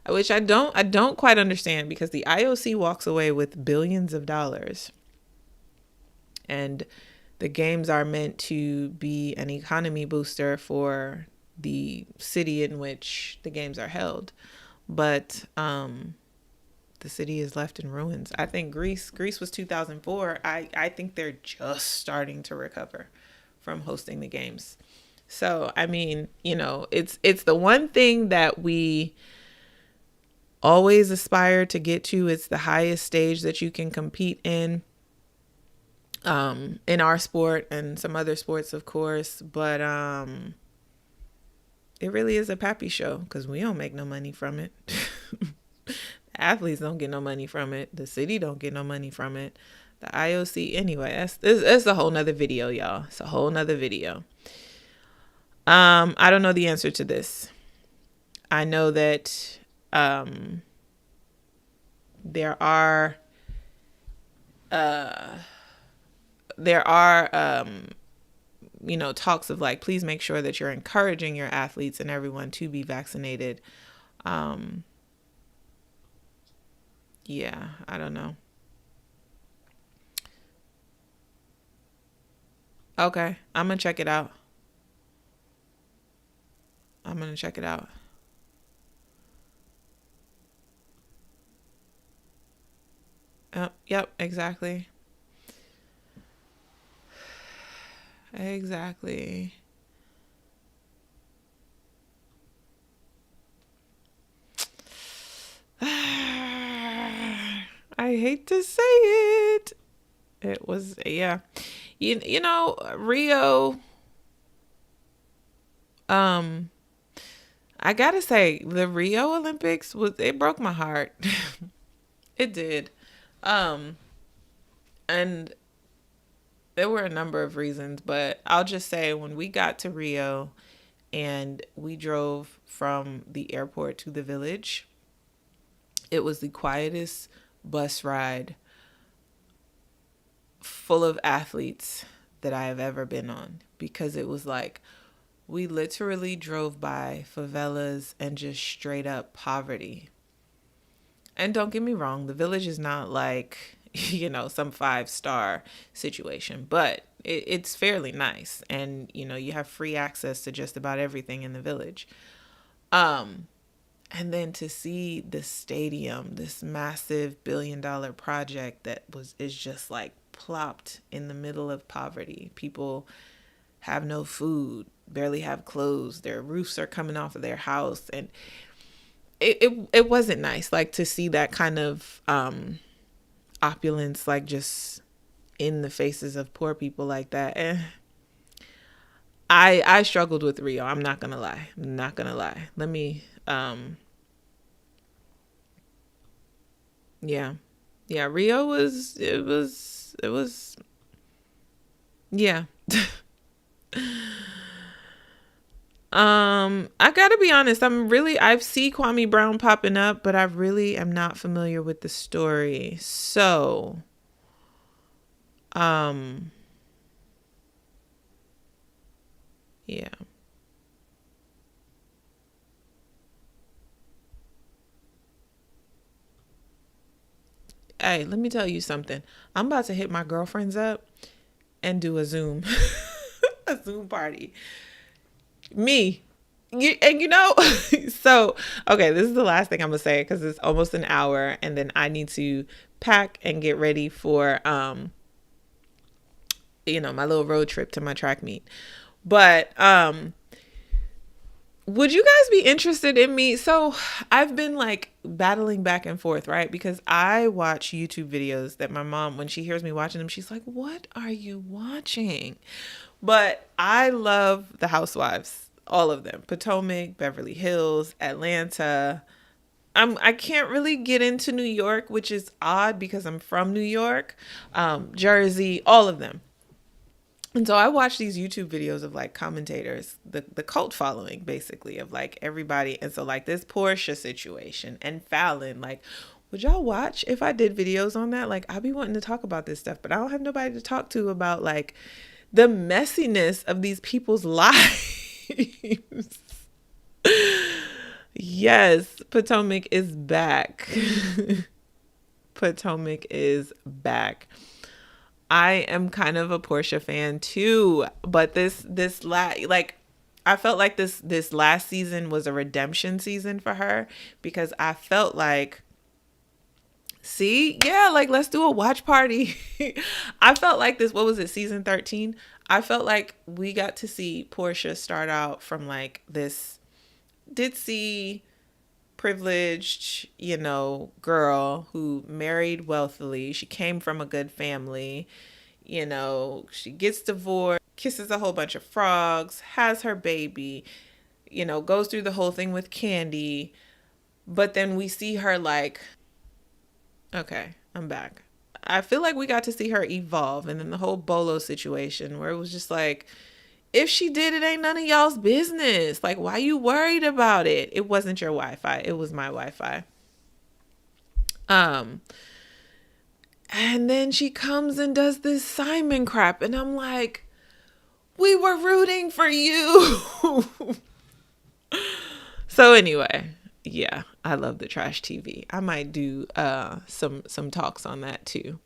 Speaker 1: which I don't quite understand, because the IOC walks away with billions of dollars, and the games are meant to be an economy booster for the city in which the games are held. But the city is left in ruins. I think Greece was 2004. I think they're just starting to recover from hosting the games. So, I mean, it's the one thing that we always aspire to get to. It's the highest stage that you can compete in our sport and some other sports, of course, but it really is a pappy show, because we don't make no money from it. The athletes don't get no money from it. The city don't get no money from it. The IOC, anyway, that's a whole nother video, y'all. It's a whole nother video. I don't know the answer to this. I know that there are talks of like, please make sure that you're encouraging your athletes and everyone to be vaccinated. Yeah, I don't know. Okay, I'm gonna check it out. Yep, exactly. Exactly. I hate to say it. It was, yeah. Rio, Um, I gotta say, the Rio Olympics it broke my heart. It did. Um, and there were a number of reasons, but I'll just say when we got to Rio and we drove from the airport to the village, it was the quietest bus ride full of athletes that I have ever been on, because it was like we literally drove by favelas and just straight up poverty. And don't get me wrong, the village is not like, some 5-star situation, but it's fairly nice. And, you have free access to just about everything in the village. And then to see the stadium, this massive $1 billion project is just like plopped in the middle of poverty. People have no food, barely have clothes. Their roofs are coming off of their house. And it wasn't nice, like, to see that kind of opulence, like, just in the faces of poor people like that. I struggled with Rio. I'm not gonna lie. Let me yeah. Rio was yeah. I gotta be honest. I see Kwame Brown popping up, but I really am not familiar with the story. So, yeah. Hey, let me tell you something. I'm about to hit my girlfriends up and do a Zoom, a Zoom party. Me. So, okay, this is the last thing I'm gonna say because it's almost an hour, and then I need to pack and get ready for my little road trip to my track meet. But would you guys be interested in me? So I've been like battling back and forth, right? Because I watch YouTube videos that my mom, when she hears me watching them, she's like, "What are you watching?" But I love the housewives, all of them. Potomac, Beverly Hills, Atlanta. I can't really get into New York, which is odd because I'm from New York, Jersey, all of them. And so I watch these YouTube videos of like commentators, the cult following basically of like everybody. And so like this Portia situation and Fallon, like, would y'all watch if I did videos on that? Like, I'll be wanting to talk about this stuff, but I don't have nobody to talk to about like the messiness of these people's lives. Yes, Potomac is back. Potomac is back. I am kind of a Portia fan too, but I felt like this last season was a redemption season for her, because I felt like, see, yeah, like, let's do a watch party. I felt like this, what was it, season 13? I felt like we got to see Portia start out from like this ditzy, privileged, girl who married wealthily. She came from a good family. She gets divorced, kisses a whole bunch of frogs, has her baby, goes through the whole thing with Candy. But then we see her like, okay, I'm back. I feel like we got to see her evolve. And then the whole Bolo situation where it was just like, if she did, it ain't none of y'all's business. Like, why you worried about it? It wasn't your Wi-Fi. It was my Wi-Fi. And then she comes and does this Simon crap. And I'm like, we were rooting for you. So anyway, yeah, I love the trash TV. I might do some talks on that too.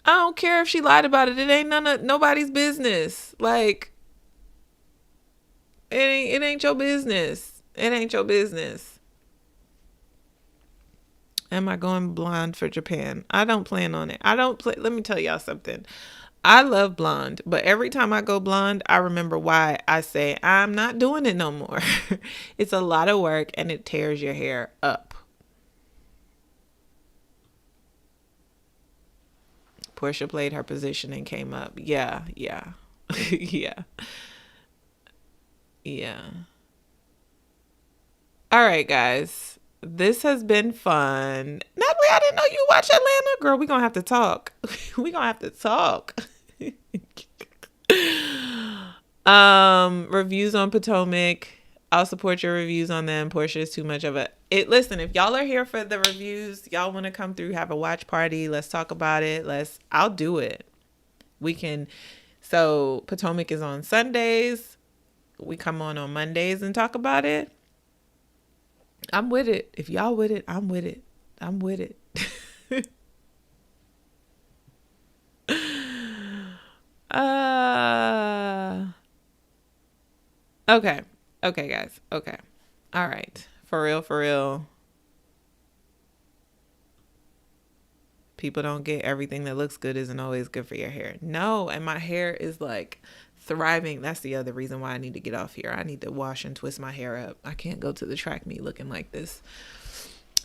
Speaker 1: I don't care if she lied about it. It ain't nobody's business. Like, it ain't your business. It ain't your business. Am I going blonde for Japan? I don't plan on it. Let me tell y'all something. I love blonde, but every time I go blonde, I remember why I say I'm not doing it no more. It's a lot of work and it tears your hair up. Portia played her position and came up. Yeah. Yeah. Yeah. All right, guys. This has been fun. Natalie, I didn't know you watch Atlanta. Girl, we gonna have to talk. We gonna have to talk. Reviews on Potomac. I'll support your reviews on them. Portia is too much of it. Listen, if y'all are here for the reviews, y'all want to come through, have a watch party, let's talk about it. I'll do it. We can. So Potomac is on Sundays. We come on Mondays and talk about it. I'm with it. If y'all with it, I'm with it. I'm with it. Okay. Okay, guys. Okay. All right. For real, for real. People don't get everything that looks good isn't always good for your hair. No, and my hair is like thriving. That's the other reason why I need to get off here. I need to wash and twist my hair up. I can't go to the track meet looking like this.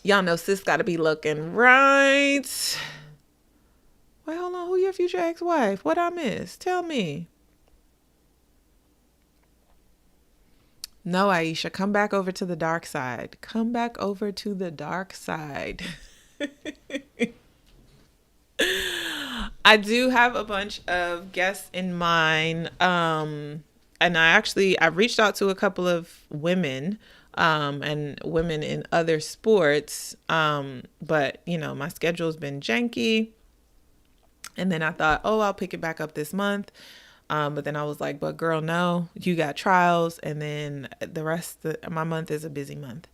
Speaker 1: Y'all know sis got to be looking right. Wait, hold on. Who your future ex-wife? What I miss? Tell me. No, Aisha, come back over to the dark side. Come back over to the dark side. I do have a bunch of guests in mind. And I reached out to a couple of women, and women in other sports. But my schedule's been janky. And then I thought, I'll pick it back up this month. But then I was like, but girl, no, you got trials. And then the rest of my month is a busy month.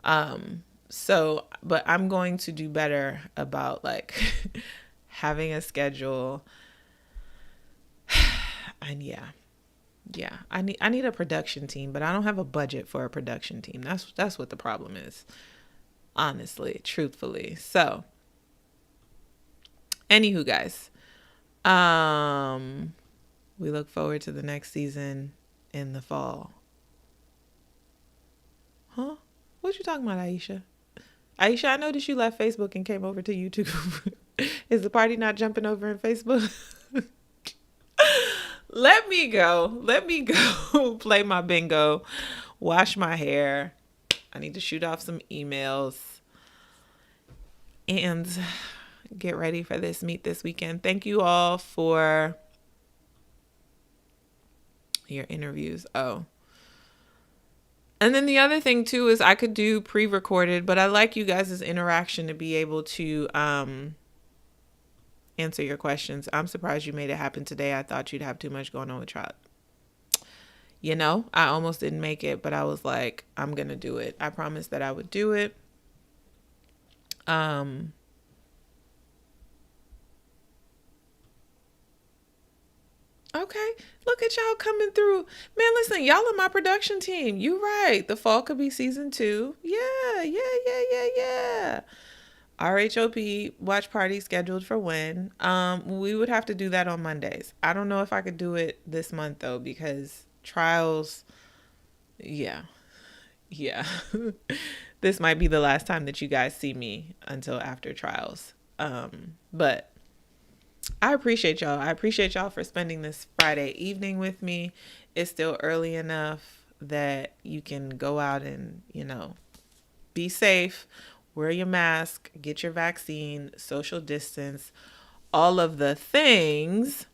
Speaker 1: But I'm going to do better about like having a schedule. And yeah, I need a production team, but I don't have a budget for a production team. That's what the problem is. Honestly, truthfully. So anywho, guys, we look forward to the next season in the fall. Huh? What you talking about, Aisha? Aisha, I noticed you left Facebook and came over to YouTube. Is the party not jumping over in Facebook? Let me go play my bingo, wash my hair. I need to shoot off some emails and get ready for this meet this weekend. Thank you all for your interviews. And then the other thing too is I could do pre-recorded, but I like you guys' interaction to be able to answer your questions. I'm surprised you made it happen today. I thought you'd have too much going on with Trot. I almost didn't make it, but I was like, I'm going to do it. I promised that I would do it. Okay. Look at y'all coming through. Man, listen, y'all are my production team. You right. The fall could be season 2. Yeah. RHOP watch party scheduled for when? We would have to do that on Mondays. I don't know if I could do it this month though, because trials. Yeah. This might be the last time that you guys see me until after trials. But I appreciate y'all. I appreciate y'all for spending this Friday evening with me. It's still early enough that you can go out and, be safe, wear your mask, get your vaccine, social distance, all of the things.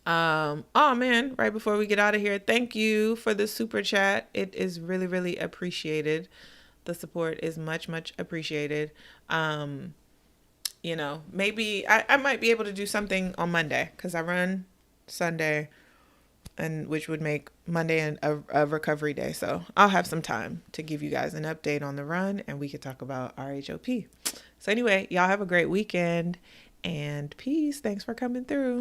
Speaker 1: Oh man, right before we get out of here, thank you for the super chat. It is really, really appreciated. The support is much, much appreciated. Maybe I might be able to do something on Monday because I run Sunday, and which would make Monday a recovery day. So I'll have some time to give you guys an update on the run, and we could talk about RHOP. So anyway, y'all have a great weekend and peace. Thanks for coming through.